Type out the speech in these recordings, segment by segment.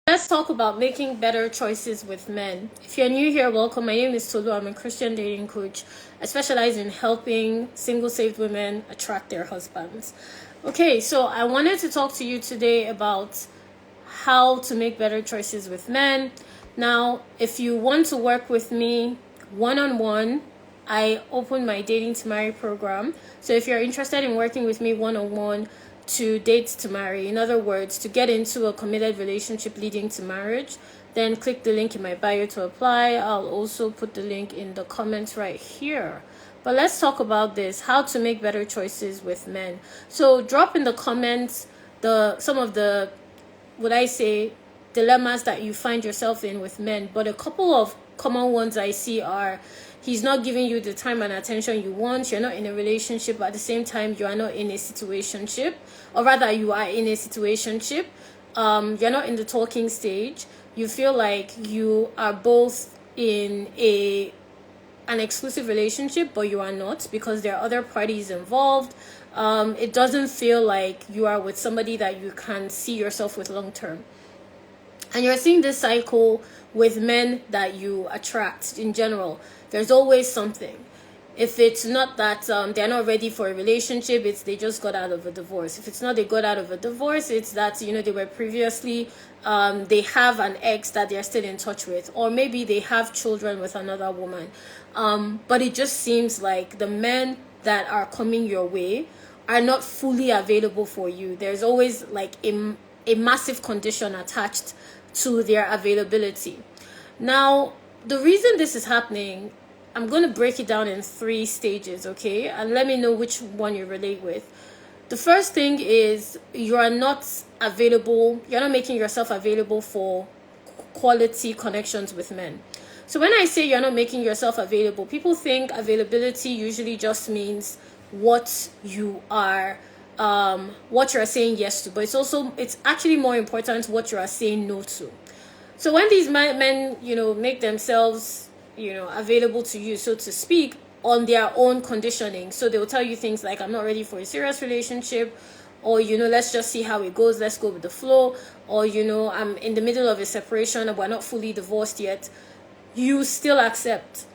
Let's talk about making better choices with men. If you're new here, welcome. My name is Tolu. I'm a Christian dating coach. I specialize in helping single saved women attract their husbands. Okay, so I wanted to talk to you today about how to make better choices with men. Now, if you want to work with me one-on-one, I open my Dating to Marry program. So if you're interested in working with me one-on-one to date to marry, in other words, to get into a committed relationship leading to marriage, then click the link in my bio to apply. I'll also put the link in the comments right here. But let's talk about this, how to make better choices with men. So drop in the comments some of the, would I say, dilemmas that you find yourself in with men. But a couple of common ones I see are, he's not giving you the time and attention you want. You're not in a relationship, but at the same time, you are not in a situationship. Or rather, you are in a situationship. You're not in the talking stage. You feel like you are both in an exclusive relationship, but you are not, because there are other parties involved. It doesn't feel like you are with somebody that you can see yourself with long term. And you're seeing this cycle with men that you attract in general. There's always something. If it's not that they're not ready for a relationship, it's they just got out of a divorce. If it's not they got out of a divorce, it's that, they were previously, they have an ex that they're still in touch with. Or maybe they have children with another woman. But it just seems like the men that are coming your way are not fully available for you. There's always like a massive condition attached to their availability. Now, the reason this is happening, I'm going to break it down in 3 stages, okay? And let me know which one you relate with. The first thing is you are not available, you're not making yourself available for quality connections with men. So when I say you're not making yourself available, people think availability usually just means what you are what you're saying yes to, but it's actually more important what you are saying no to. So when these men make themselves available to you, so to speak, on their own conditioning, so they will tell you things like, I'm not ready for a serious relationship, or let's just see how it goes, let's go with the flow, or I'm in the middle of a separation, we're not fully divorced yet, you still accept.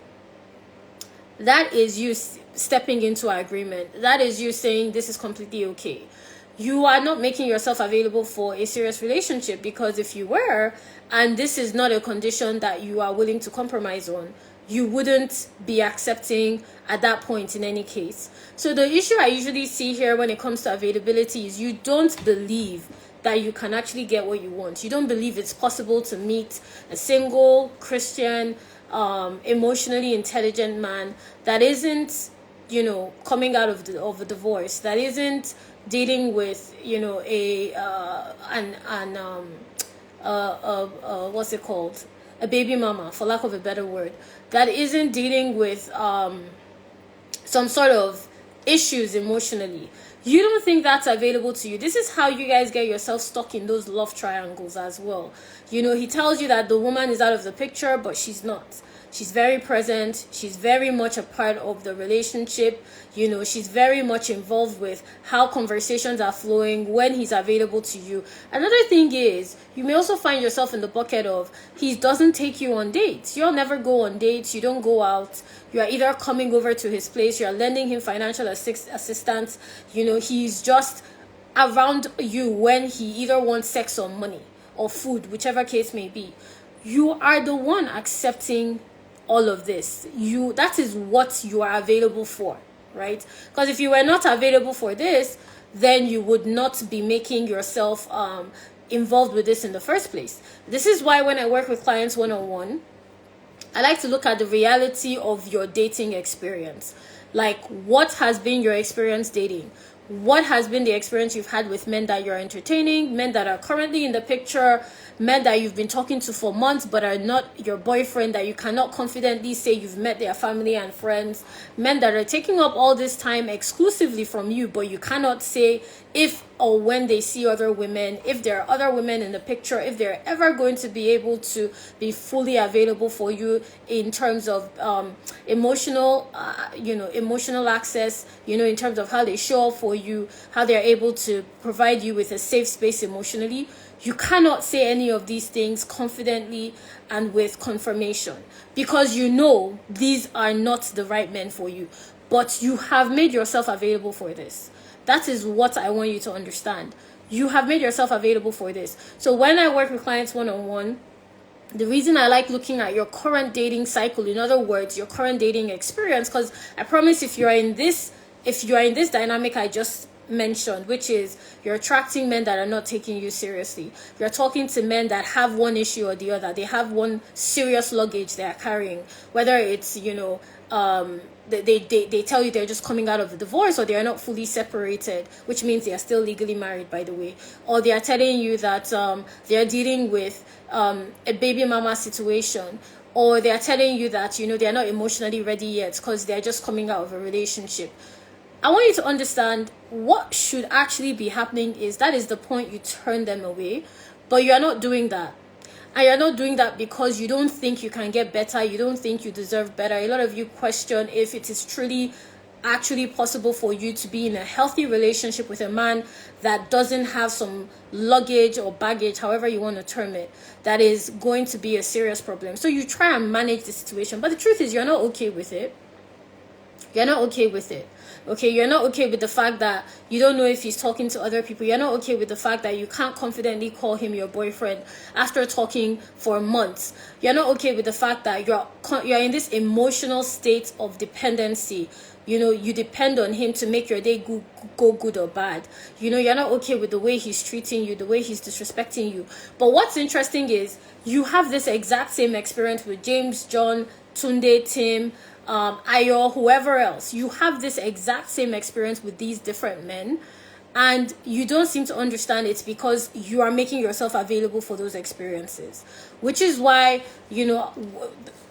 That is you stepping into an agreement. That is you saying this is completely okay. You are not making yourself available for a serious relationship, because if you were, and this is not a condition that you are willing to compromise on, you wouldn't be accepting at that point in any case. So the issue I usually see here when it comes to availability is you don't believe that you can actually get what you want. You don't believe it's possible to meet a single Christian, emotionally intelligent man that isn't, coming out of a divorce, that isn't dealing with, what's it called? A baby mama, for lack of a better word, that isn't dealing with some sort of issues emotionally. You don't think that's available to you. This is how you guys get yourself stuck in those love triangles as well. He tells you that the woman is out of the picture, but she's not. She's very present. She's very much a part of the relationship. She's very much involved with how conversations are flowing when he's available to you. Another thing is, you may also find yourself in the bucket of he doesn't take you on dates. You'll never go on dates. You don't go out. You are either coming over to his place. You are lending him financial assistance. He's just around you when he either wants sex or money or food, whichever case may be. You are the one accepting all of this. That is what you are available for, right? Because if you were not available for this, then you would not be making yourself involved with this in the first place. This is why when I work with clients one-on-one, I like to look at the reality of your dating experience. Like, what has been your experience dating? What has been the experience you've had with men that you're entertaining, men that are currently in the picture, men that you've been talking to for months but are not your boyfriend, that you cannot confidently say you've met their family and friends, men that are taking up all this time exclusively from you, but you cannot say if or when they see other women, if there are other women in the picture, if they're ever going to be able to be fully available for you in terms of emotional access, in terms of how they show up for you, how they're able to provide you with a safe space emotionally. you cannot say any of these things confidently and with confirmation, because you know these are not the right men for you, but you have made yourself available for this. That is what I want you to understand. You have made yourself available for this. So when I work with clients one-on-one, the reason I like looking at your current dating cycle, in other words, your current dating experience, because I promise if you are in this dynamic I just mentioned, which is you're attracting men that are not taking you seriously, you're talking to men that have one issue or the other, they have one serious luggage they are carrying, whether it's, they tell you they're just coming out of a divorce, or they are not fully separated, which means they are still legally married, by the way, or they are telling you that they're dealing with a baby mama situation, or they are telling you that they are not emotionally ready yet because they're just coming out of a relationship. I want you to understand what should actually be happening is that is the point you turn them away, but you're not doing that. And you're not doing that because you don't think you can get better. You don't think you deserve better. A lot of you question if it is truly actually possible for you to be in a healthy relationship with a man that doesn't have some luggage or baggage, however you want to term it, that is going to be a serious problem. So you try and manage the situation, but the truth is you're not okay with it. You're not okay with it. Okay, you're not okay with the fact that you don't know if he's talking to other people. You're not okay with the fact that you can't confidently call him your boyfriend after talking for months. You're not okay with the fact that you're in this emotional state of dependency. You depend on him to make your day go good or bad. You're not okay with the way he's treating you, the way he's disrespecting you. But what's interesting is you have this exact same experience with James, John, Tunde, Tim, Ayo, whoever else. You have this exact same experience with these different men, and you don't seem to understand it's because you are making yourself available for those experiences, which is why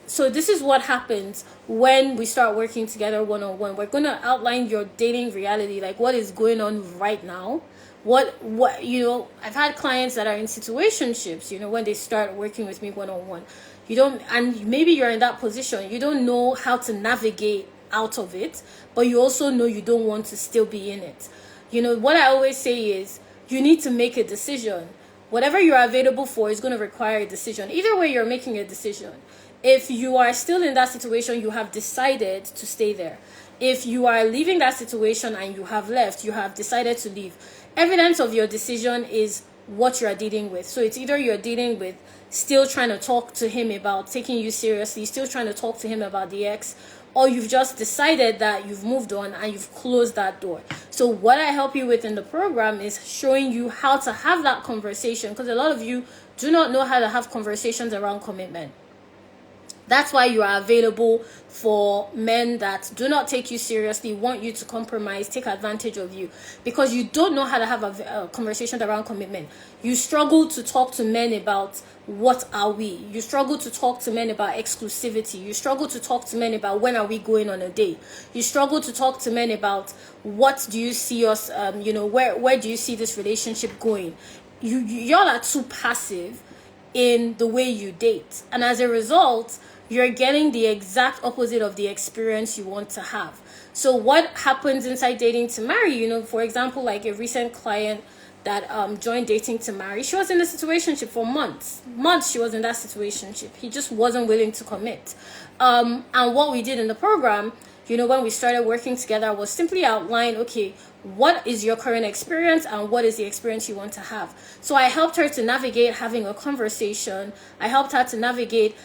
so this is what happens when we start working together one-on-one. We're going to outline your dating reality, like what is going on right now. What I've had clients that are in situationships, when they start working with me one-on-one, and maybe you're in that position, you don't know how to navigate out of it, but you also know you don't want to still be in it. What I always say is you need to make a decision. Whatever you're available for is going to require a decision. Either way, you're making a decision. If you are still in that situation, you have decided to stay there. If you are leaving that situation and you have left, you have decided to leave. Evidence of your decision is what you are dealing with. So it's either you're dealing with still trying to talk to him about taking you seriously, still trying to talk to him about the ex, or you've just decided that you've moved on and you've closed that door. So what I help you with in the program is showing you how to have that conversation, because a lot of you do not know how to have conversations around commitment. That's why you are available for men that do not take you seriously, want you to compromise, take advantage of you, because you don't know how to have a conversation around commitment. You struggle to talk to men about what are we. You struggle to talk to men about exclusivity. You struggle to talk to men about when are we going on a date. You struggle to talk to men about what do you see us, where do you see this relationship going. Y'all are too passive in the way you date, and as a result you're getting the exact opposite of the experience you want to have. So what happens inside dating to marry, for example, like a recent client that joined dating to marry, she was in a situationship for months she was in that situationship. He just wasn't willing to commit, and what we did in the program, when we started working together, was simply outline, okay, what is your current experience and what is the experience you want to have. So I helped her to navigate having a conversation. I helped her to navigate,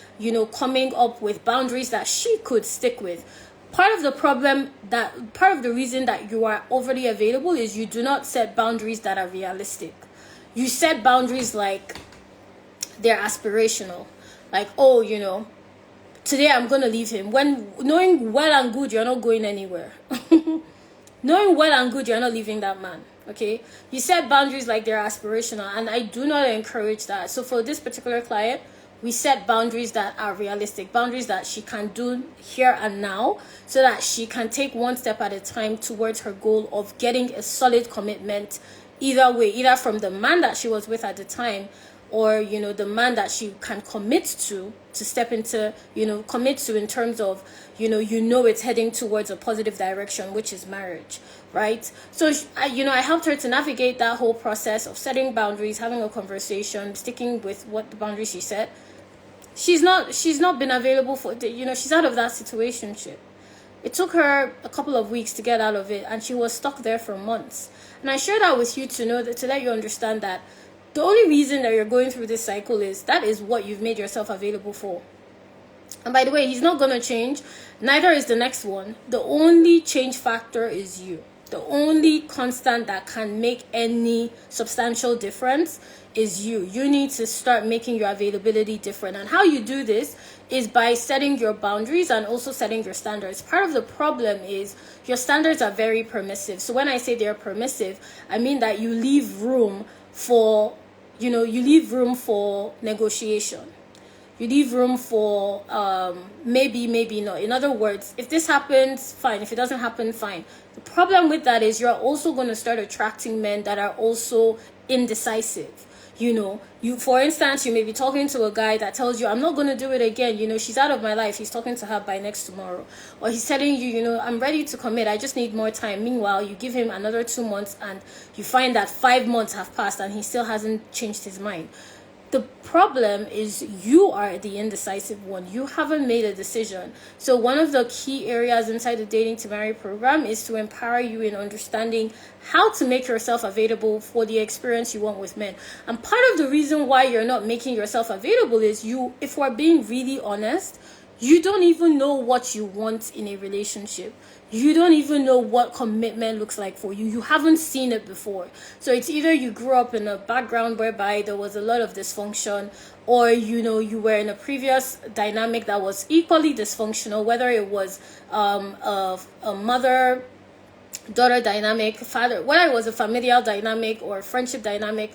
coming up with boundaries that she could stick with. Part of the reason that you are overly available is you do not set boundaries that are realistic. You set boundaries like they're aspirational. Like, today I'm going to leave him, when knowing well and good you're not going anywhere. Knowing well and good you're not leaving that man. Okay, you set boundaries like they're aspirational, and I do not encourage that. So for this particular client, we set boundaries that are realistic, boundaries that she can do here and now, so that she can take one step at a time towards her goal of getting a solid commitment, either way, either from the man that she was with at the time, or, you know, the man that she can commit to step into, you know, commit to in terms of, you know, it's heading towards a positive direction, which is marriage, right? So, you know, I helped her to navigate that whole process of setting boundaries, having a conversation, sticking with what the boundaries she set. She's not been available for, you know, she's out of that situationship. It took her a couple of weeks to get out of it, and she was stuck there for months. And I share that with you to know that, to let you understand that the only reason that you're going through this cycle is that is what you've made yourself available for. And by the way, he's not going to change. Neither is the next one. The only change factor is you. The only constant that can make any substantial difference is you. You need to start making your availability different. And how you do this is by setting your boundaries and also setting your standards. Part of the problem is your standards are very permissive. So when I say they're permissive, I mean that you leave room for, you know, you leave room for negotiation. You leave room for maybe not. In other words, if this happens, fine. If it doesn't happen, fine. The problem with that is you're also going to start attracting men that are also indecisive. You know, for instance, you may be talking to a guy that tells you, I'm not going to do it again. You know, she's out of my life. He's talking to her by next tomorrow. Or he's telling you, you know, I'm ready to commit. I just need more time. Meanwhile, you give him another 2 months and you find that 5 months have passed and he still hasn't changed his mind. The problem is you are the indecisive one. You haven't made a decision. So one of the key areas inside the Dating to Marry program is to empower you in understanding how to make yourself available for the experience you want with men. And part of the reason why you're not making yourself available is if we're being really honest, you don't even know what you want in a relationship. You don't even know what commitment looks like for you. You haven't seen it before. So it's either you grew up in a background whereby there was a lot of dysfunction, or, you know, you were in a previous dynamic that was equally dysfunctional, whether it was a mother-daughter dynamic, whether it was a familial dynamic or a friendship dynamic.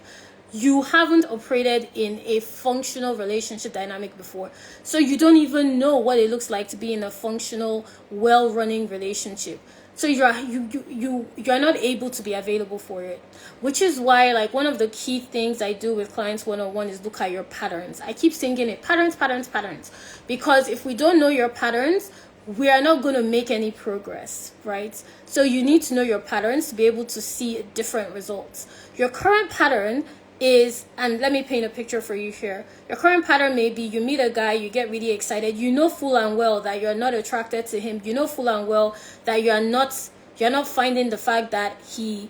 You haven't operated in a functional relationship dynamic before. So you don't even know what it looks like to be in a functional, well-running relationship. So you're not able to be available for it. Which is why, like, one of the key things I do with clients one-on-one is look at your patterns. I keep saying it, patterns. Because if we don't know your patterns, we are not going to make any progress, right? So you need to know your patterns to be able to see different results. Your current pattern is, and let me paint a picture for you here. Your current pattern may be you meet a guy, you get really excited, you know full and well that you're not attracted to him, you know full and well that you're not finding the fact that you're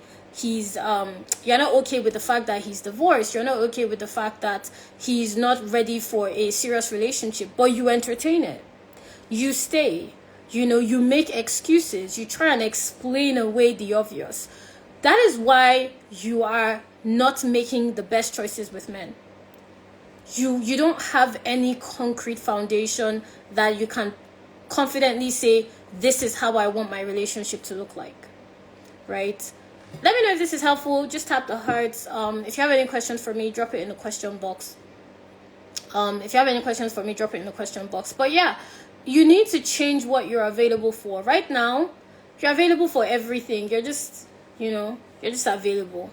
not okay with the fact that he's divorced, you're not okay with the fact that he's not ready for a serious relationship, but you entertain it. You stay, you know, you make excuses, you try and explain away the obvious. That is why you are not making the best choices with men. You don't have any concrete foundation that you can confidently say, this is how I want my relationship to look like, right? Let me know if this is helpful. Just tap the hearts. If you have any questions for me, drop it in the question box. But yeah, you need to change what you're available for. Right now, you're available for everything. You're just available.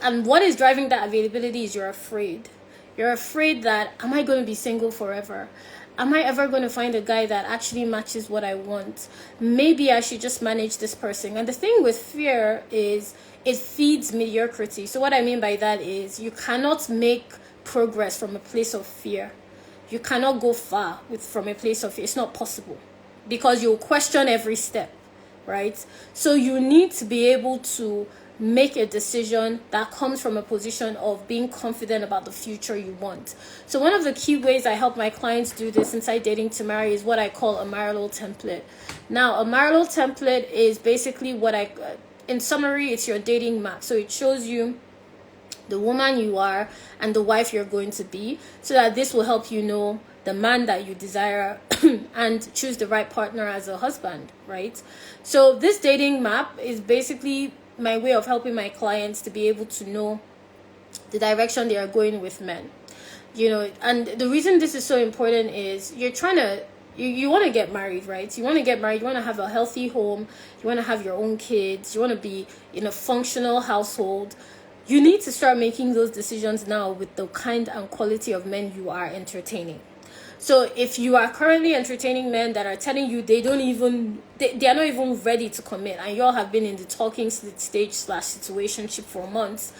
And what is driving that availability is you're afraid. You're afraid that, am I going to be single forever? Am I ever going to find a guy that actually matches what I want? Maybe I should just manage this person. And the thing with fear is it feeds mediocrity. So what I mean by that is you cannot make progress from a place of fear. You cannot go far from a place of fear. It's not possible because you'll question every step, right? So you need to be able to make a decision that comes from a position of being confident about the future you want. So one of the key ways I help my clients do this inside Dating to Marry is what I call a marital template. Now, a marital template is basically in summary, it's your dating map. So it shows you the woman you are and the wife you're going to be, so that this will help you know the man that you desire and choose the right partner as a husband, right? So this dating map is basically my way of helping my clients to be able to know the direction they are going with men. You know, and the reason this is so important is you want to get married, right? You want to get married, you want to have a healthy home, you want to have your own kids, you want to be in a functional household. you need to start making those decisions now with the kind and quality of men you are entertaining. So if you are currently entertaining men that are telling you they are not even ready to commit, and you all have been in the talking stage / situationship for months,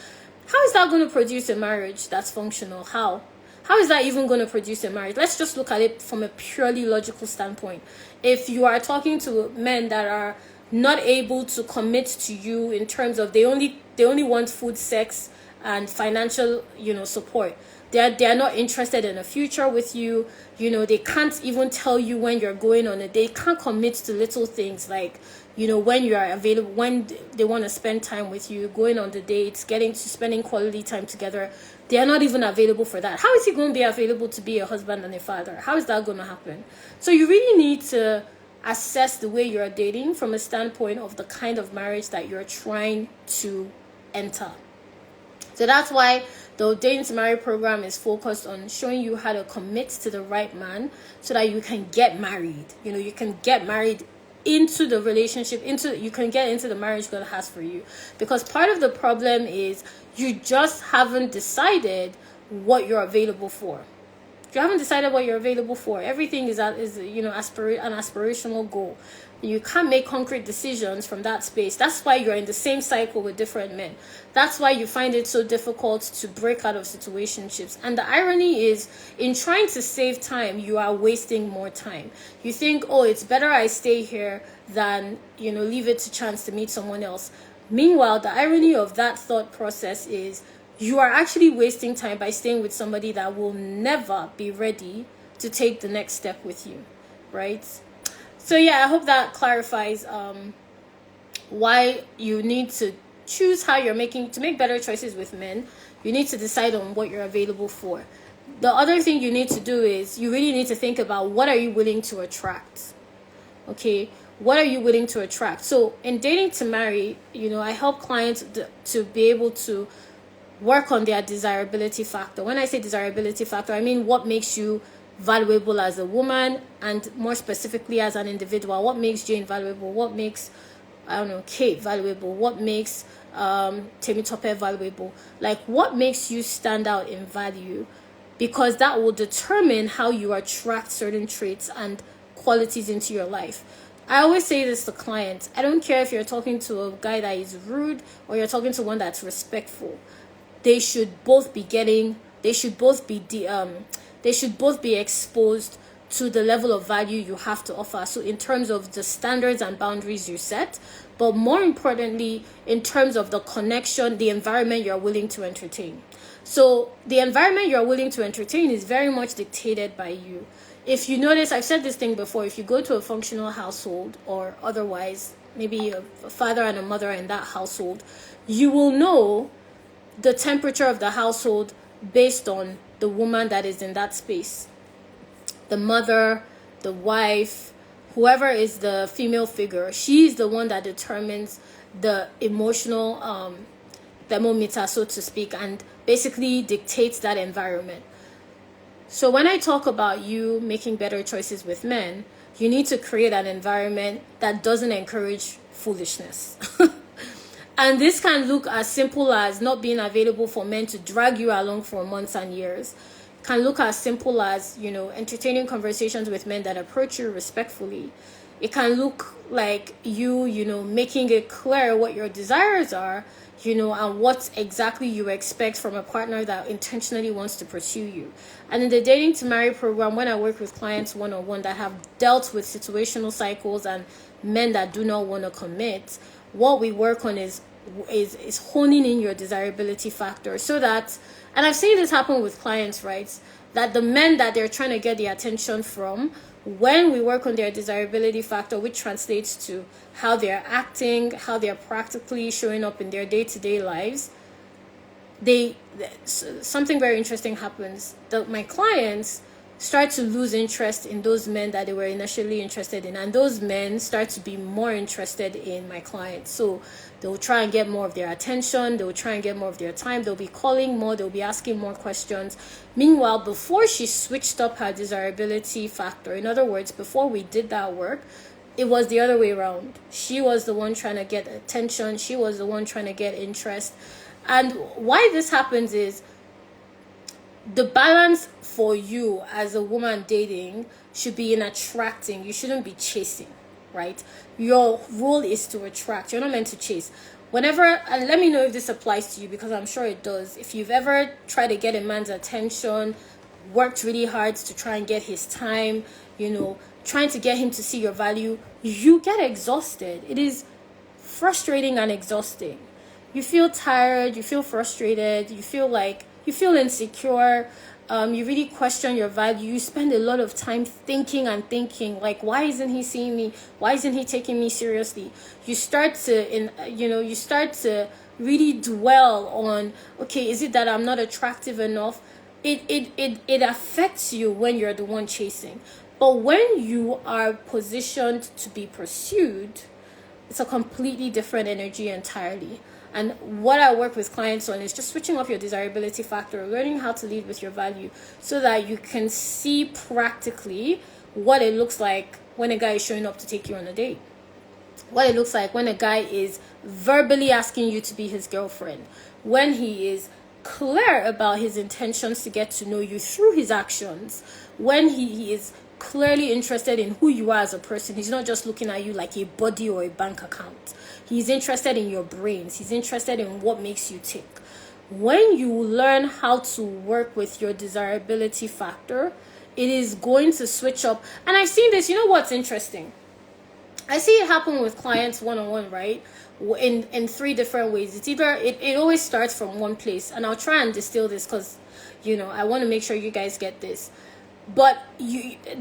how is that going to produce a marriage that's functional? How is that even going to produce a marriage? Let's just look at it from a purely logical standpoint. If you are talking to men that are not able to commit to you in terms of they only want food, sex, and financial, support. They are not interested in a future with you. They can't even tell you when you're going on a date. They can't commit to little things like, when you are available, when they want to spend time with you, going on the dates, spending quality time together. They are not even available for that. How is he going to be available to be a husband and a father? How is that going to happen? So you really need to assess the way you're dating from a standpoint of the kind of marriage that you're trying to enter. So that's why the Dating to Marry program is focused on showing you how to commit to the right man so that you can get married. You can get married into the relationship, you can get into the marriage God has for you. Because part of the problem is you just haven't decided what you're available for. You haven't decided what you're available for. Everything is an aspirational goal. You can't make concrete decisions from that space. That's why you're in the same cycle with different men. That's why you find it so difficult to break out of situationships. And the irony is, in trying to save time, you are wasting more time. You think, it's better I stay here than, leave it to chance to meet someone else. Meanwhile, the irony of that thought process is you are actually wasting time by staying with somebody that will never be ready to take the next step with you, right? So I hope that clarifies why you need to choose how you're to make better choices with men. You need to decide on what you're available for. The other thing you need to do is you really need to think about what are you willing to attract. Okay, what are you willing to attract? So in Dating to Marry, I help clients to be able to work on their desirability factor. When I say desirability factor, I mean what makes you valuable as a woman, and more specifically as an individual. What makes Jane valuable? What makes Kate valuable? What makes Temitope valuable? Like, what makes you stand out in value? Because that will determine how you attract certain traits and qualities into your life. I always say this to clients. I don't care if you're talking to a guy that is rude or you're talking to one that's respectful. They should both be exposed to the level of value you have to offer. So in terms of the standards and boundaries you set, but more importantly, in terms of the connection, the environment you're willing to entertain. So the environment you're willing to entertain is very much dictated by you. If you notice, I've said this thing before, if you go to a functional household or otherwise, maybe a father and a mother in that household, you will know the temperature of the household based on the woman that is in that space. The mother, the wife, whoever is the female figure, she's the one that determines the emotional thermometer, so to speak, and basically dictates that environment. So when I talk about you making better choices with men, you need to create an environment that doesn't encourage foolishness. And this can look as simple as not being available for men to drag you along for months and years. It can look as simple as, entertaining conversations with men that approach you respectfully. It can look like you, making it clear what your desires are, and what exactly you expect from a partner that intentionally wants to pursue you. And in the Dating to Marry program, when I work with clients one-on-one that have dealt with situational cycles and men that do not want to commit, what we work on is honing in your desirability factor so that, and I've seen this happen with clients, right, that the men that they're trying to get the attention from, when we work on their desirability factor, which translates to how they're acting, how they're practically showing up in their day-to-day lives, something very interesting happens. My clients start to lose interest in those men that they were initially interested in, and those men start to be more interested in my clients. So they'll try and get more of their attention, they'll try and get more of their time, they'll be calling more, they'll be asking more questions. Meanwhile, before she switched up her desirability factor, in other words, before we did that work, it was the other way around. She was the one trying to get attention, she was the one trying to get interest. And why this happens is the balance for you as a woman dating should be in attracting. You shouldn't be chasing, right? Your role is to attract. You're not meant to chase. Whenever, and let me know if this applies to you, because I'm sure it does. If you've ever tried to get a man's attention, worked really hard to try and get his time, trying to get him to see your value, you get exhausted. It is frustrating and exhausting. You feel tired, you feel frustrated, you feel insecure, you really question your value. You spend a lot of time thinking, like, why isn't he seeing me? Why isn't he taking me seriously? You start to really dwell on, okay, is it that I'm not attractive enough? It affects you when you're the one chasing. But when you are positioned to be pursued, it's a completely different energy entirely. And what I work with clients on is just switching up your desirability factor, learning how to lead with your value so that you can see practically what it looks like when a guy is showing up to take you on a date. What it looks like when a guy is verbally asking you to be his girlfriend. When he is clear about his intentions to get to know you through his actions. When he is clearly interested in who you are as a person. He's not just looking at you like a body or a bank account. He's interested in your brains. He's interested in what makes you tick. When you learn how to work with your desirability factor, it is going to switch up. And I've seen this. You know what's interesting? I see it happen with clients one-on-one, right? In three different ways. It's either, it always starts from one place. And I'll try and distill this because, I want to make sure you guys get this. But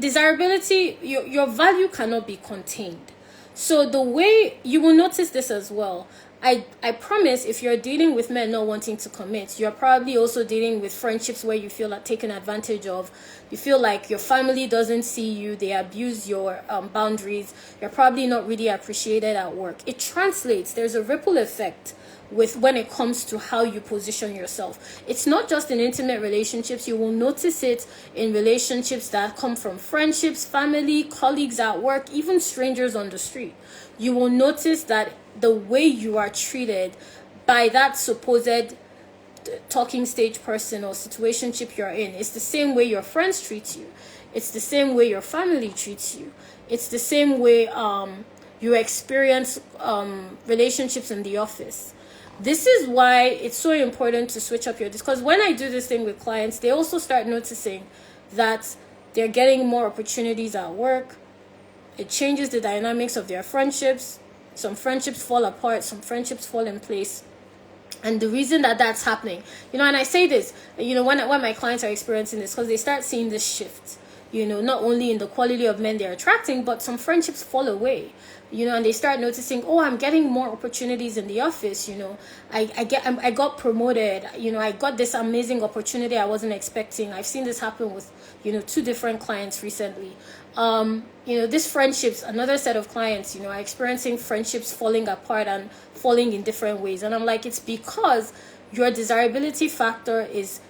desirability, your value cannot be contained. So the way you will notice this as well, I promise if you're dealing with men not wanting to commit, you're probably also dealing with friendships where you feel like taken advantage of. You feel like your family doesn't see you, they abuse your boundaries. You're probably not really appreciated at work. It translates. There's a ripple effect when it comes to how you position yourself. It's not just in intimate relationships. You will notice it in relationships that come from friendships, family, colleagues at work, even strangers on the street. You will notice that the way you are treated by that supposed talking stage person or situationship you're in is the same way your friends treat you. It's the same way your family treats you. It's the same way you experience relationships in the office. This is why it's so important to switch up because when I do this thing with clients, they also start noticing that they're getting more opportunities at work. It changes the dynamics of their friendships. Some friendships fall apart, some friendships fall in place. And the reason that that's happening, and I say this, when my clients are experiencing this, because they start seeing this shift, not only in the quality of men they're attracting, but some friendships fall away, and they start noticing, oh, I'm getting more opportunities in the office, I got promoted, I got this amazing opportunity I wasn't expecting. I've seen this happen with, 2 different clients recently. This friendships, another set of clients, are experiencing friendships falling apart and falling in different ways. And I'm like, it's because your desirability factor is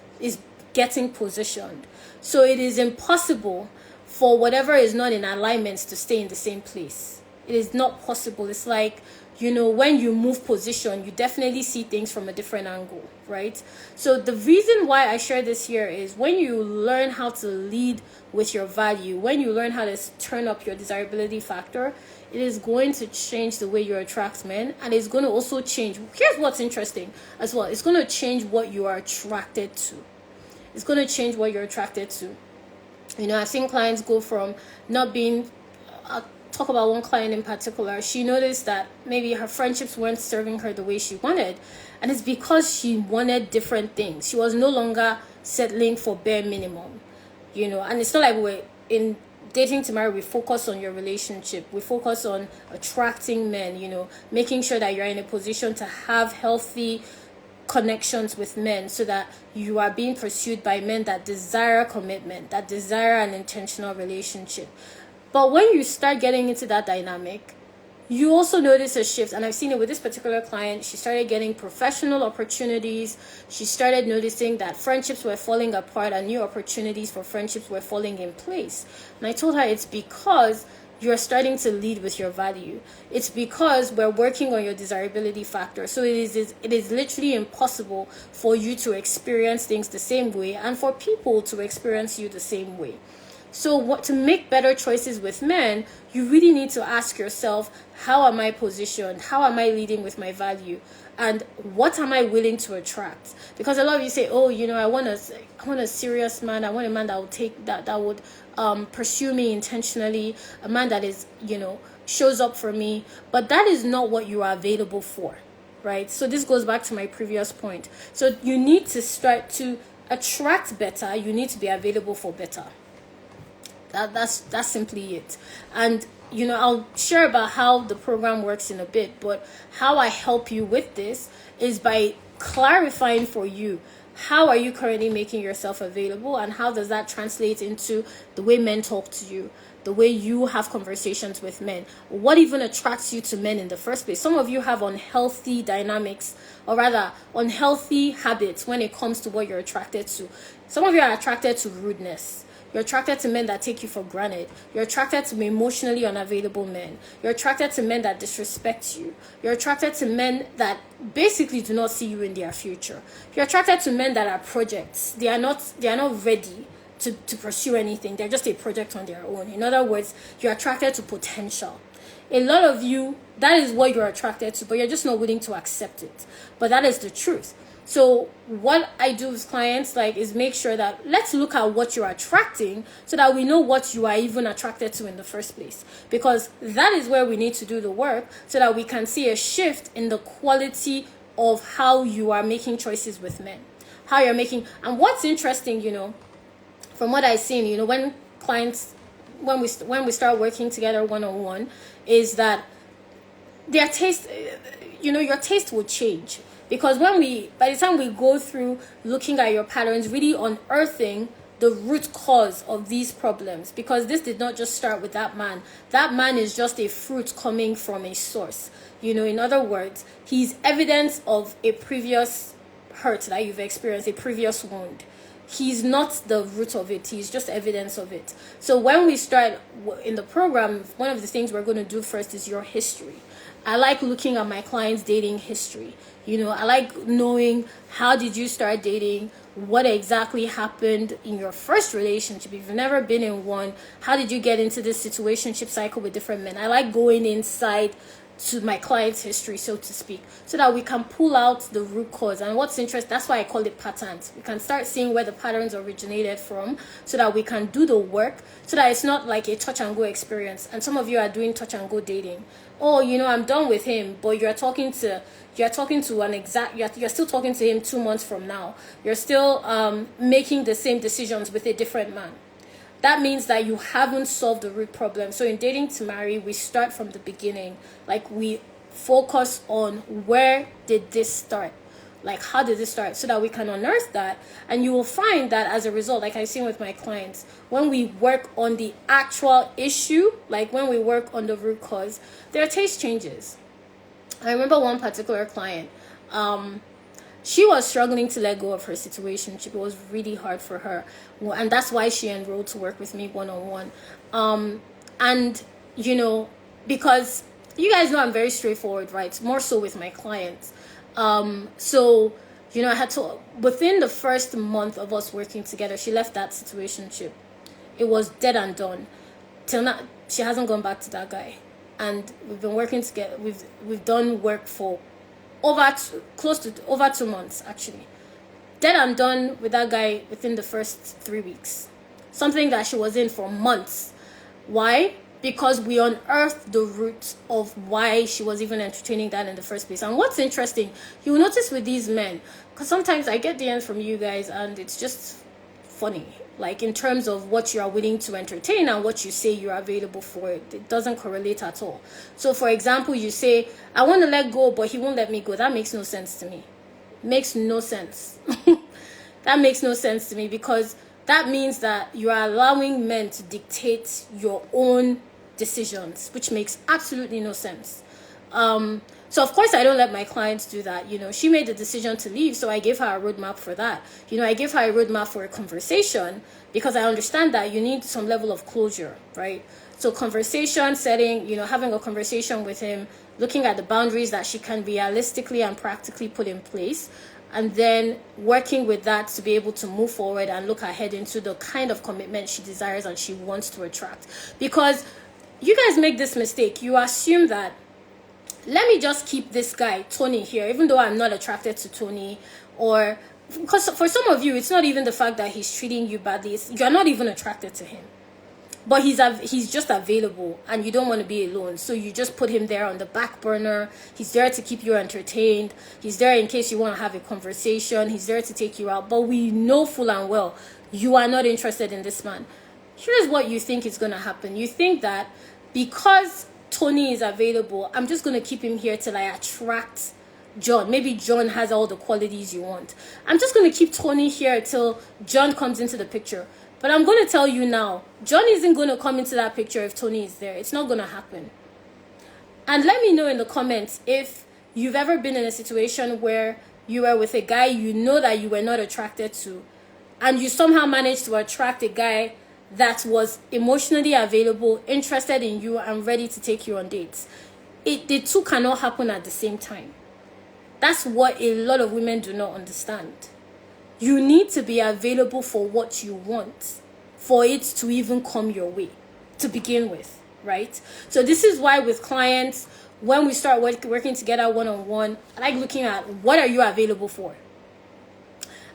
getting positioned. So it is impossible for whatever is not in alignment to stay in the same place. It is not possible. It's like, when you move position, you definitely see things from a different angle, right? So the reason why I share this here is when you learn how to lead with your value, when you learn how to turn up your desirability factor, it is going to change the way you attract men, and it's going to also change. Here's what's interesting as well. It's going to change what you are attracted to. It's going to change what you're attracted to. I've seen clients go from not being... talk about one client in particular. She noticed that maybe her friendships weren't serving her the way she wanted, and it's because she wanted different things. She was no longer settling for bare minimum, and it's not like we're in dating to marry. We focus on your relationship, we focus on attracting men, making sure that you're in a position to have healthy connections with men so that you are being pursued by men that desire commitment, that desire an intentional relationship. But when you start getting into that dynamic, you also notice a shift. And I've seen it with this particular client. She started getting professional opportunities. She started noticing that friendships were falling apart and new opportunities for friendships were falling in place. And I told her it's because you're starting to lead with your value. It's because we're working on your desirability factor. So it is literally impossible for you to experience things the same way and for people to experience you the same way. So to make better choices with men, you really need to ask yourself, how am I positioned? How am I leading with my value? And what am I willing to attract? Because a lot of you say, oh, I want a serious man. I want a man that would pursue me intentionally, a man that is, shows up for me. But that is not what you are available for, right? So this goes back to my previous point. So you need to start to attract better. You need to be available for better. That's simply it. And I'll share about how the program works in a bit, but how I help you with this is by clarifying for you, how are you currently making yourself available, and how does that translate into the way men talk to you, the way you have conversations with men, what even attracts you to men in the first place. Some of you have unhealthy dynamics, or rather unhealthy habits when it comes to what you're attracted to. Some of you are attracted to rudeness. You're attracted to men that take you for granted. You're attracted to emotionally unavailable men. You're attracted to men that disrespect you. You're attracted to men that basically do not see you in their future. You're attracted to men that are projects. They are not ready to pursue anything. They're just a project on their own. In other words, you're attracted to potential. A lot of you, that is what you're attracted to, but you're just not willing to accept it. But that is the truth. So what I do with clients is make sure that let's look at what you're attracting so that we know what you are even attracted to in the first place. Because that is where we need to do the work so that we can see a shift in the quality of how you are making choices with men. How you're making, and what's interesting, from what I've seen, when clients, when we start working together one-on-one, is that their taste, your taste will change. Because by the time we go through looking at your patterns, really unearthing the root cause of these problems, because this did not just start with that man. That man is just a fruit coming from a source. In other words, he's evidence of a previous hurt that you've experienced, a previous wound. He's not the root of it. He's just evidence of it. So when we start in the program, one of the things we're going to do first is your history. I like looking at my clients' dating history. I like knowing, how did you start dating? What exactly happened in your first relationship? If you've never been in one, how did you get into this situationship cycle with different men? I like going inside to my client's history, so to speak, so that we can pull out the root cause. And what's interesting, that's why I call it patterns. We can start seeing where the patterns originated from so that we can do the work, so that it's not like a touch and go experience. And some of you are doing touch and go dating. Oh, I'm done with him, but you're still talking to him 2 months from now. You're still making the same decisions with a different man. That means that you haven't solved the root problem. So in dating to marry, we start from the beginning. We focus on, where did this start? How did this start? So that we can unearth that. And you will find that as a result, like I've seen with my clients, when we work on the actual issue, when we work on the root cause, their taste changes. I remember one particular client, she was struggling to let go of her situation. It was really hard for her. And that's why she enrolled to work with me one-on-one. Because you guys know I'm very straightforward, right? More so with my clients. I had to, within the first month of us working together, she left that situationship. It was dead and done. Till now, she hasn't gone back to that guy. And we've been working together. We've done work for close to over 2 months, actually. Dead and done with that guy within the first 3 weeks. Something that she was in for months. Why? Because we unearthed the root of why she was even entertaining that in the first place. And what's interesting, you'll notice with these men, because sometimes I get DMs from you guys and it's just funny. In terms of what you are willing to entertain and what you say you're available for, it doesn't correlate at all. So for example, you say, I want to let go, but he won't let me go. That makes no sense to me. Makes no sense. That makes no sense to me, because that means that you are allowing men to dictate your own decisions, which makes absolutely no sense. So of course I don't let my clients do that. She made the decision to leave, so I gave her a roadmap for that. I gave her a roadmap for a conversation, because I understand that you need some level of closure, right? So conversation setting, having a conversation with him, looking at the boundaries that she can realistically and practically put in place, and then working with that to be able to move forward and look ahead into the kind of commitment she desires and she wants to attract. Because you guys make this mistake. You assume that, let me just keep this guy, Tony, here, even though I'm not attracted to Tony. Or, because for some of you, it's not even the fact that he's treating you badly. You're not even attracted to him. But he's just available and you don't want to be alone. So you just put him there on the back burner. He's there to keep you entertained. He's there in case you want to have a conversation. He's there to take you out. But we know full and well you are not interested in this man. Here's what you think is going to happen. You think that because Tony is available, I'm just going to keep him here till I attract John. Maybe John has all the qualities you want. I'm just going to keep Tony here till John comes into the picture. But I'm going to tell you now, John isn't going to come into that picture if Tony is there. It's not going to happen. And let me know in the comments if you've ever been in a situation where you were with a guy you know that you were not attracted to, and you somehow managed to attract a guy that was emotionally available, interested in you, and ready to take you on dates. The two cannot happen at the same time. That's what a lot of women do not understand. You need to be available for what you want for it to even come your way to begin with, right? So this is why with clients, when we start working together one-on-one, I like looking at what are you available for?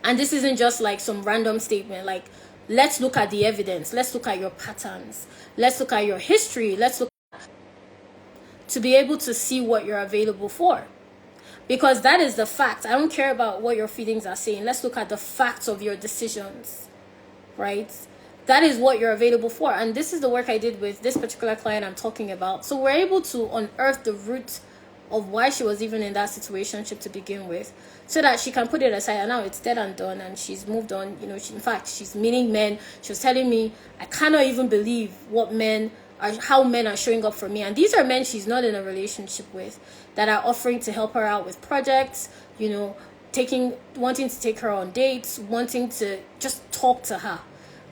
And this isn't just like some random statement. Like, let's look at the evidence. Let's look at your patterns. Let's look at your history. Let's look to be able to see what you're available for. Because that is the fact. I don't care about what your feelings are saying. Let's look at the facts of your decisions, right? That is what you're available for. And this is the work I did with this particular client I'm talking about. So we're able to unearth the root of why she was even in that situationship to begin with, so that she can put it aside. And now it's dead and done, and she's moved on. In fact, she's meeting men. She was telling me, I cannot even believe how men are showing up for me. And these are men she's not in a relationship with, that are offering to help her out with projects, wanting to take her on dates, wanting to just talk to her.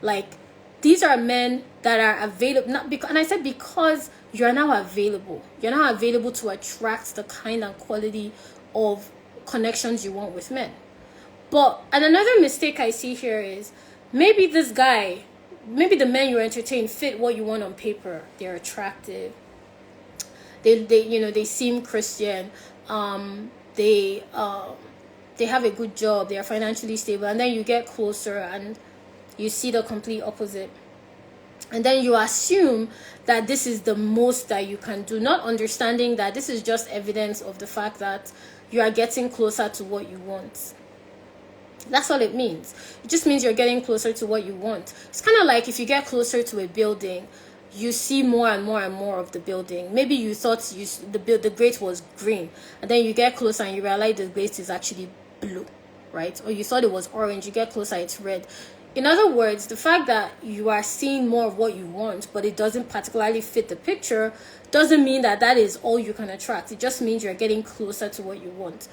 Like, these are men that are available, and I said because you're now available. You're now available to attract the kind and quality of connections you want with men. And another mistake I see here is maybe the men you entertain fit what you want on paper. They're attractive. They seem Christian. They have a good job. They are financially stable. And then you get closer and you see the complete opposite. And then you assume that this is the most that you can do, not understanding that this is just evidence of the fact that you are getting closer to what you want. That's all it means. It just means you're getting closer to what you want. It's kind of like if you get closer to a building, you see more and more and more of the building. Maybe you thought the grate was green, and then you get closer and you realize the grate is actually blue, right? Or you thought it was orange, you get closer, it's red. In other words, the fact that you are seeing more of what you want, but it doesn't particularly fit the picture, doesn't mean that that is all you can attract. It just means you're getting closer to what you want.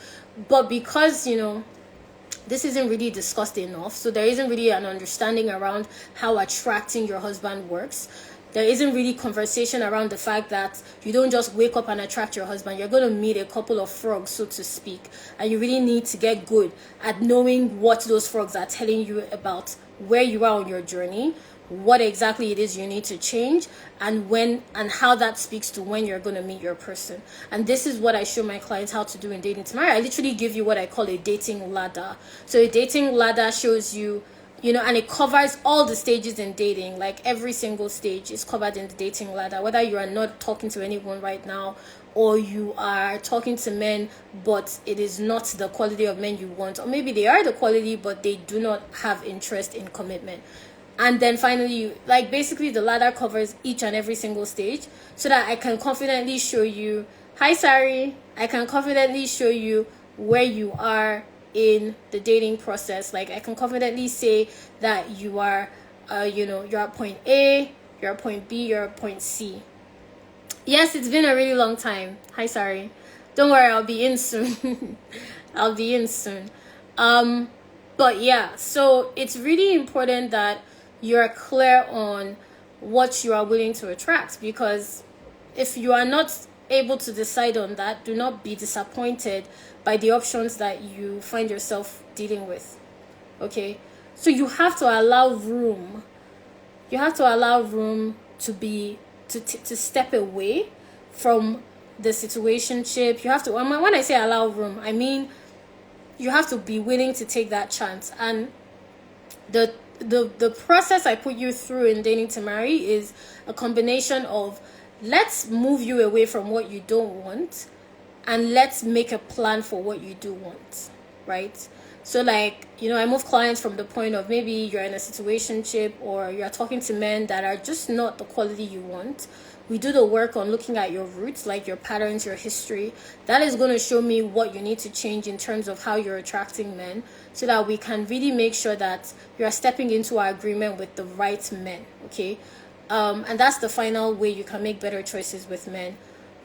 But because, this isn't really discussed enough, so there isn't really an understanding around how attracting your husband works. There isn't really conversation around the fact that you don't just wake up and attract your husband. You're going to meet a couple of frogs, so to speak. And you really need to get good at knowing what those frogs are telling you about where you are on your journey, what exactly it is you need to change, and when and how that speaks to when you're going to meet your person. And this is what I show my clients how to do in Dating Tomorrow. I literally give you what I call a dating ladder. So a dating ladder shows you, and it covers all the stages in dating. Like every single stage is covered in the dating ladder, whether you are not talking to anyone right now or you are talking to men, but it is not the quality of men you want, or maybe they are the quality, but they do not have interest in commitment. And then finally, basically the ladder covers each and every single stage, so that I can confidently show you, hi Sari, I can confidently show you where you are in the dating process. Like I can confidently say that you are, you're at point A, you're at point B, you're at point C. Yes, it's been a really long time. Hi, Sari. Don't worry, I'll be in soon. I'll be in soon. But yeah, so it's really important that you're clear on what you are willing to attract. Because if you are not able to decide on that, do not be disappointed by the options that you find yourself dealing with. Okay, so you have to allow room. You have to allow room to be to step away from the situationship. You have to, when I say allow room, I mean you have to be willing to take that chance. And the process I put you through in Dating to Marry is a combination of, let's move you away from what you don't want, and let's make a plan for what you do want, right? So like, I move clients from the point of, maybe you're in a situationship or you're talking to men that are just not the quality you want. We do the work on looking at your roots, like your patterns, your history. That is going to show me what you need to change in terms of how you're attracting men, so that we can really make sure that you're stepping into our agreement with the right men, okay? And that's the final way you can make better choices with men.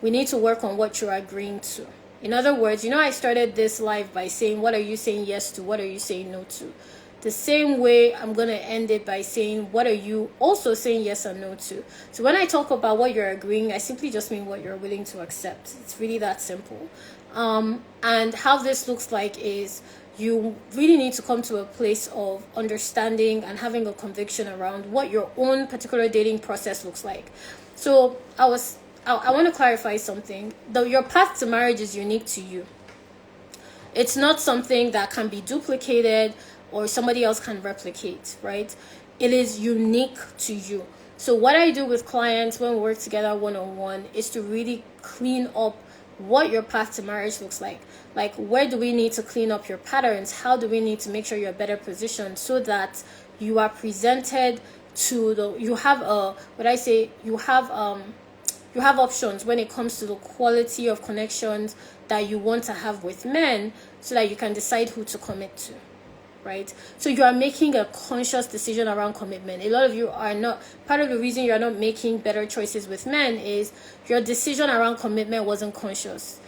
We need to work on what you're agreeing to. In other words, I started this live by saying, what are you saying yes to? What are you saying no to? The same way I'm going to end it by saying, what are you also saying yes or no to? So when I talk about what you're agreeing, I simply just mean what you're willing to accept. It's really that simple. And how this looks like is, you really need to come to a place of understanding and having a conviction around what your own particular dating process looks like. So I want to clarify something. Though your path to marriage is unique to you. It's not something that can be duplicated or somebody else can replicate, right? It is unique to you. So what I do with clients when we work together one-on-one is to really clean up what your path to marriage looks like. Like, where do we need to clean up your patterns? How do we need to make sure you're better positioned so that you are presented to you have options when it comes to the quality of connections that you want to have with men, so that you can decide who to commit to, right? So you are making a conscious decision around commitment. A lot of you are not. Part of the reason you're not making better choices with men is your decision around commitment wasn't conscious.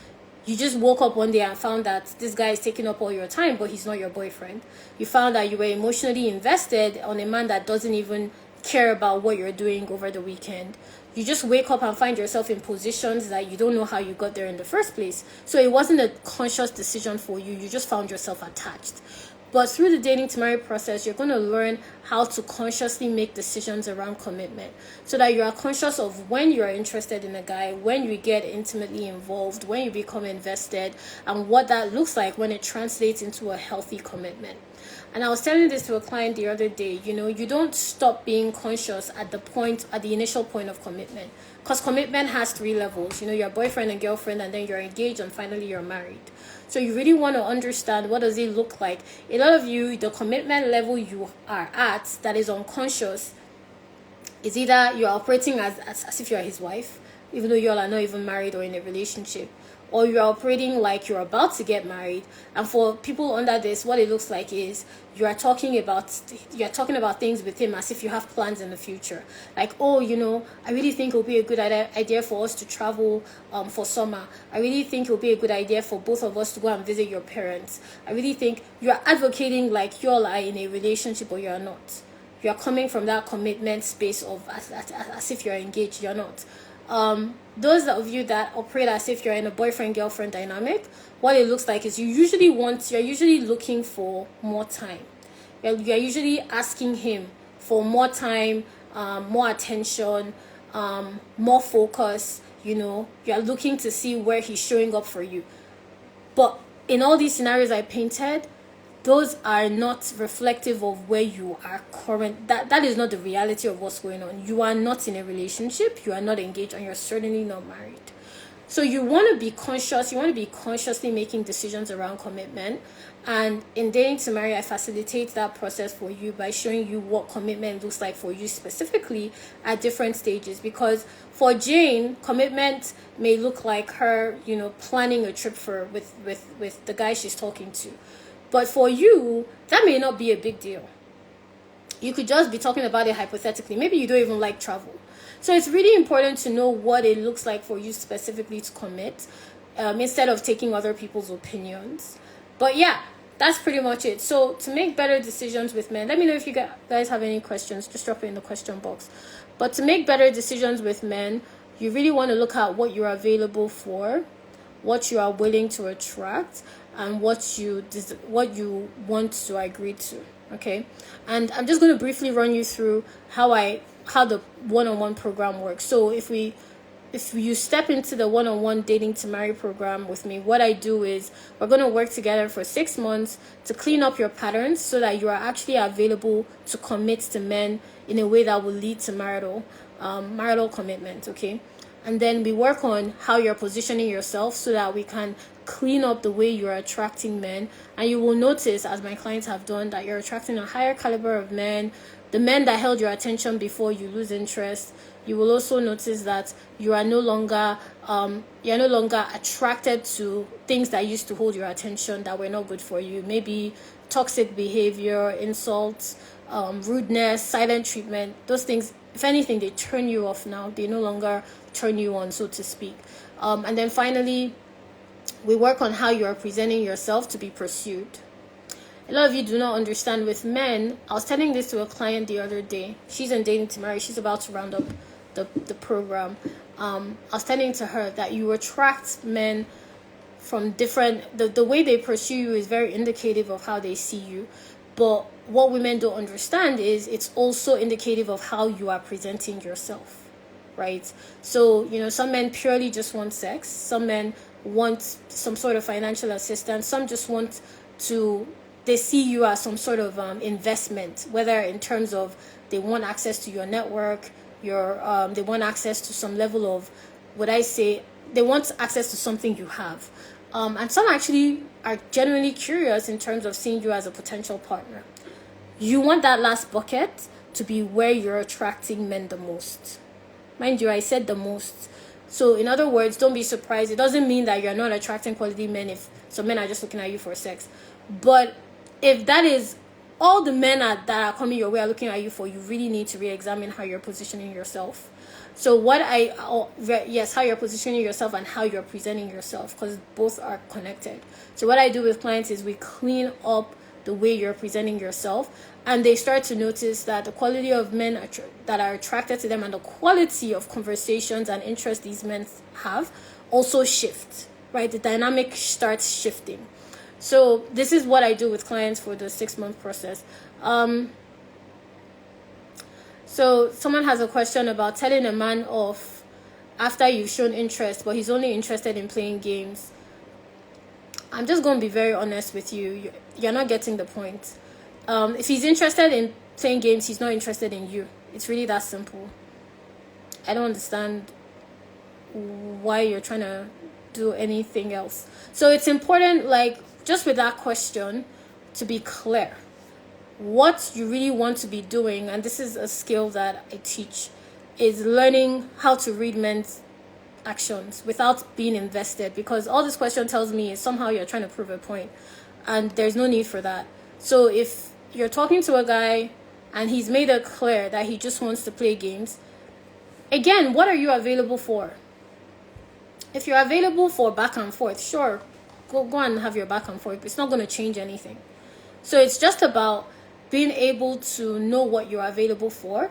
You just woke up one day and found that this guy is taking up all your time, but he's not your boyfriend. You found that you were emotionally invested on a man that doesn't even care about what you're doing over the weekend. You just wake up and find yourself in positions that you don't know how you got there in the first place. So it wasn't a conscious decision for you. You just found yourself attached. But through the dating to marry process, you're going to learn how to consciously make decisions around commitment, so that you are conscious of when you're interested in a guy, when you get intimately involved, when you become invested, and what that looks like when it translates into a healthy commitment. And I was telling this to a client the other day, you don't stop being conscious at the initial point of commitment. Because commitment has 3 levels. You're boyfriend and girlfriend, and then you're engaged, and finally you're married. So you really want to understand, what does it look like? A lot of you, the commitment level you are at that is unconscious is either you're operating as if you're his wife, even though you all are not even married or in a relationship, or you're operating like you're about to get married. And for people under this, what it looks like is you're talking about things with him as if you have plans in the future. Like, I really think it would be a good idea for us to travel for summer. I really think it would be a good idea for both of us to go and visit your parents. I really think you're advocating like you all are in a relationship, but you're not. You're coming from that commitment space of as if you're engaged, you're not. Those of you that operate as if you're in a boyfriend-girlfriend dynamic, what it looks like is you're usually looking for more time. You're usually asking him for more time, more attention, more focus. You're looking to see where he's showing up for you. But in all these scenarios I painted, those are not reflective of where you are current. That is not the reality of what's going on. You are not in a relationship, you are not engaged, and you're certainly not married. So you want to be conscious. You want to be consciously making decisions around commitment. And in Dating to Marry, I facilitate that process for you by showing you what commitment looks like for you specifically at different stages. Because for Jane, commitment may look like her, planning a trip with the guy she's talking to. But for you, that may not be a big deal. You could just be talking about it hypothetically. Maybe you don't even like travel. So it's really important to know what it looks like for you specifically to commit, instead of taking other people's opinions. But yeah, that's pretty much it. So to make better decisions with men, let me know if you guys have any questions. Just drop it in the question box. But to make better decisions with men, you really want to look at what you're available for, what you are willing to attract, and what you want to agree to. Okay, and I'm just going to briefly run you through how the one-on-one program works. So if you step into the one-on-one dating to marry program with me, what I do is we're going to work together for 6 months to clean up your patterns so that you are actually available to commit to men in a way that will lead to marital commitment. Okay, and then we work on how you're positioning yourself so that we can clean up the way you're attracting men. And you will notice, as my clients have done, that you're attracting a higher caliber of men, the men that held your attention before you lose interest. You will also notice that you are no longer attracted to things that used to hold your attention that were not good for you. Maybe toxic behavior, insults, rudeness, silent treatment. Those things, if anything, they turn you off now. They no longer turn you on, so to speak. And then finally, we work on how you are presenting yourself to be pursued. A lot of you do not understand with men. I was telling this to a client the other day. She's in dating to marry. She's about to round up the program. I was telling to her that you attract men from different, the way they pursue you is very indicative of how they see you. But what women don't understand is it's also indicative of how you are presenting yourself, right? So, some men purely just want sex. Some men want some sort of financial assistance. Some just want they see you as some sort of investment, whether in terms of they want access to your network, they want access to some level of, they want access to something you have. And some actually are genuinely curious in terms of seeing you as a potential partner. You want that last bucket to be where you're attracting men the most. Mind you, I said the most. So in other words, don't be surprised. It doesn't mean that you're not attracting quality men if some men are just looking at you for sex. But if that is all the men that are coming your way are looking at you for, you really need to re-examine how you're positioning yourself. So how you're positioning yourself and how you're presenting yourself, because both are connected. So what I do with clients is we clean up the way you're presenting yourself, and they start to notice that the quality of men that are attracted to them and the quality of conversations and interest these men have also shift, right? The dynamic starts shifting. So this is what I do with clients for the 6-month process. So someone has a question about telling a man off after you've shown interest, but he's only interested in playing games. I'm just going to be very honest with you. You're not getting the point. If he's interested in playing games, he's not interested in you. It's really that simple. I don't understand why you're trying to do anything else. So it's important, just with that question, to be clear. What you really want to be doing, and this is a skill that I teach, is learning how to read men's actions without being invested, because all this question tells me is somehow you're trying to prove a point, and there's no need for that. So if you're talking to a guy and he's made it clear that he just wants to play games, again, what are you available for? If you're available for back and forth, sure, go and have your back and forth. It's not going to change anything. So it's just about being able to know what you're available for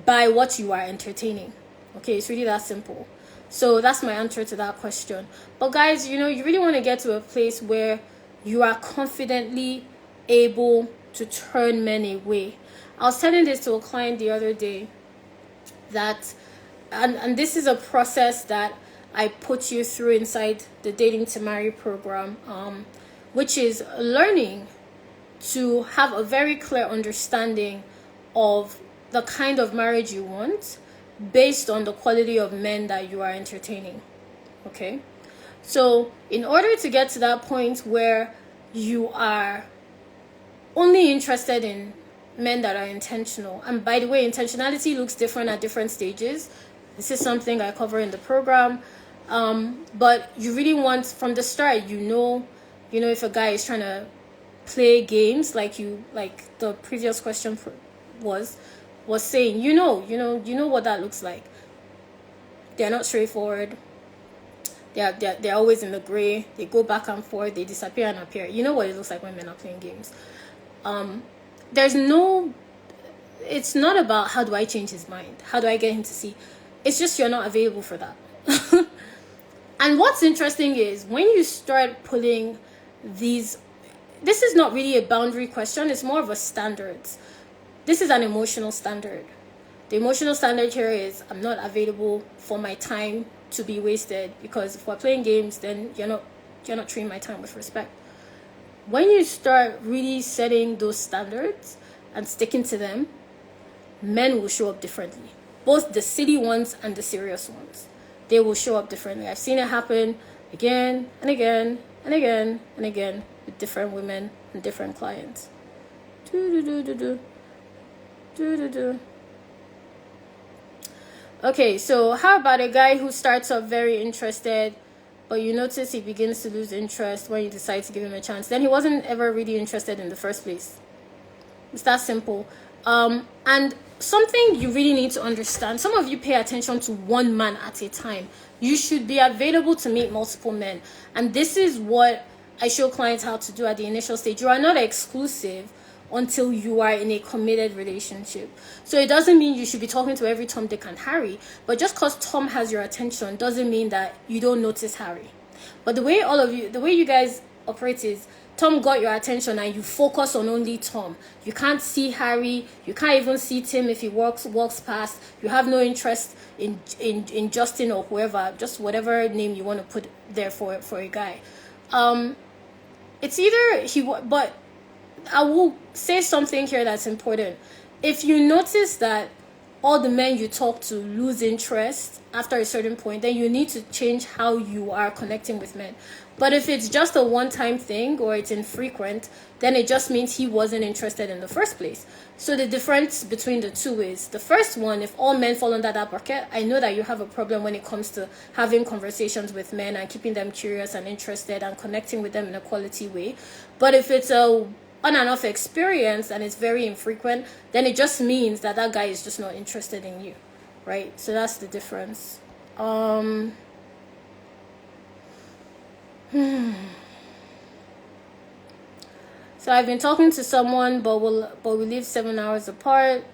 by what you are entertaining. Okay, it's really that simple. So that's my answer to that question. But guys, you really want to get to a place where you are confidently able to turn men away. I was telling this to a client the other day that, and this is a process that I put you through inside the Dating to Marry program, which is learning to have a very clear understanding of the kind of marriage you want based on the quality of men that you are entertaining. Okay? So in order to get to that point where you are only interested in men that are intentional, and by the way, intentionality looks different at different stages. This is something I cover in the program. But you really want, from the start, if a guy is trying to play games like the previous question was saying, you know what that looks like. They're not straightforward. They're always in the gray. They go back and forth. They disappear and appear. You know what it looks like when men are playing games. There's no. It's not about how do I change his mind. How do I get him to see? It's just you're not available for that. And what's interesting is when you start putting these. This is not really a boundary question. It's more of a standard. This is an emotional standard. The emotional standard here is I'm not available for my time to be wasted, because if we're playing games, then you're not treating my time with respect. When you start really setting those standards and sticking to them, men will show up differently. Both the silly ones and the serious ones. They will show up differently. I've seen it happen again and again and again and again with different women and different clients. Okay, so how about a guy who starts off very interested, but you notice he begins to lose interest when you decide to give him a chance? Then he wasn't ever really interested in the first place. It's that simple. And something you really need to understand, some of you pay attention to one man at a time. You should be available to meet multiple men. And this is what I show clients how to do at the initial stage. You are not exclusive until you are in a committed relationship. So it doesn't mean you should be talking to every Tom, Dick, and Harry. But just because Tom has your attention doesn't mean that you don't notice Harry. But the way you guys operate is Tom got your attention and you focus on only Tom. You can't see Harry. You can't even see Tim if he walks past. You have no interest in Justin or whoever, just whatever name you want to put there for a guy. It's either but I will say something here that's important. If you notice that all the men you talk to lose interest after a certain point, then you need to change how you are connecting with men. But if it's just a one-time thing or it's infrequent, then it just means he wasn't interested in the first place. So the difference between the two is, the first one, if all men fall under that bucket, I know that you have a problem when it comes to having conversations with men and keeping them curious and interested and connecting with them in a quality way. But if it's a on and off experience and it's very infrequent, then it just means that guy is just not interested in you, right? So that's the difference. So I've been talking to someone, but we live 7 hours apart.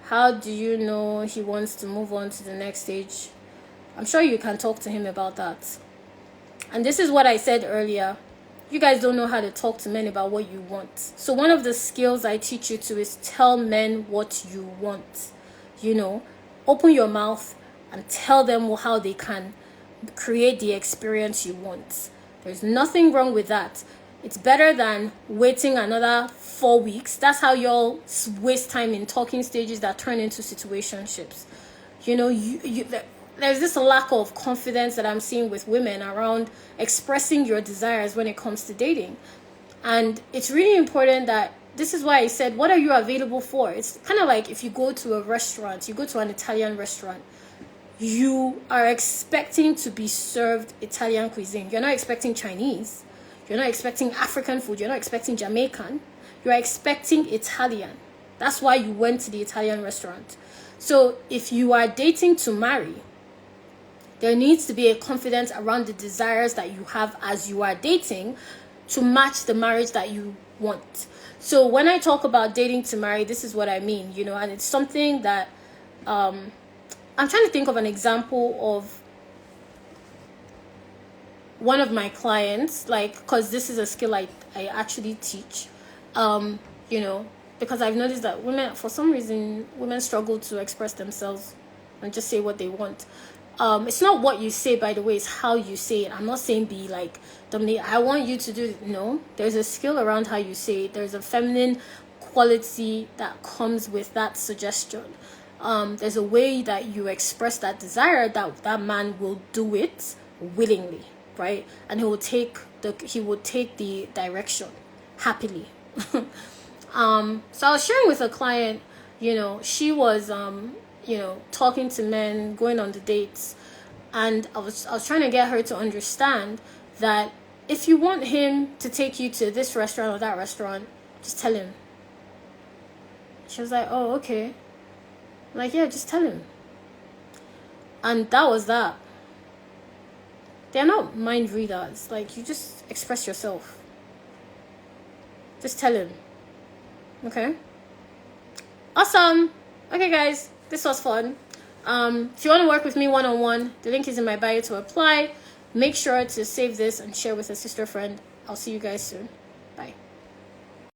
How do you know he wants to move on to the next stage? I'm sure you can talk to him about that. And this is what I said earlier. You guys don't know how to talk to men about what you want. So one of the skills I teach you to is tell men what you want. Open your mouth and tell them how they can create the experience you want. There's nothing wrong with that. It's better than waiting another 4 weeks. That's how y'all waste time in talking stages that turn into situationships. There's this lack of confidence that I'm seeing with women around expressing your desires when it comes to dating. And it's really important that, this is why I said, what are you available for? It's kind of like if you go to a restaurant, you go to an Italian restaurant, you are expecting to be served Italian cuisine. You're not expecting Chinese. You're not expecting African food. You're not expecting Jamaican. You're expecting Italian. That's why you went to the Italian restaurant. So if you are dating to marry, there needs to be a confidence around the desires that you have as you are dating to match the marriage that you want. So when I talk about dating to marry, this is what I mean, and it's something that I'm trying to think of an example of one of my clients, because this is a skill I actually teach, because I've noticed that for some reason, women struggle to express themselves and just say what they want. It's not what you say, by the way, it's how you say it. I'm not saying be like, Dominique, I want you to do it. No, there's a skill around how you say it. There's a feminine quality that comes with that suggestion. There's a way that you express that desire that man will do it willingly, right? And he will take the direction happily. So I was sharing with a client, she was talking to men, going on the dates, and I was trying to get her to understand that if you want him to take you to this restaurant or that restaurant, just tell him. She was like, oh, okay. I'm like, yeah, just tell him. And that was that. They're not mind readers. Like, you just express yourself. Just tell him. Okay? Awesome. Okay, guys. This was fun. If you want to work with me one-on-one, the link is in my bio to apply. Make sure to save this and share with a sister friend. I'll see you guys soon.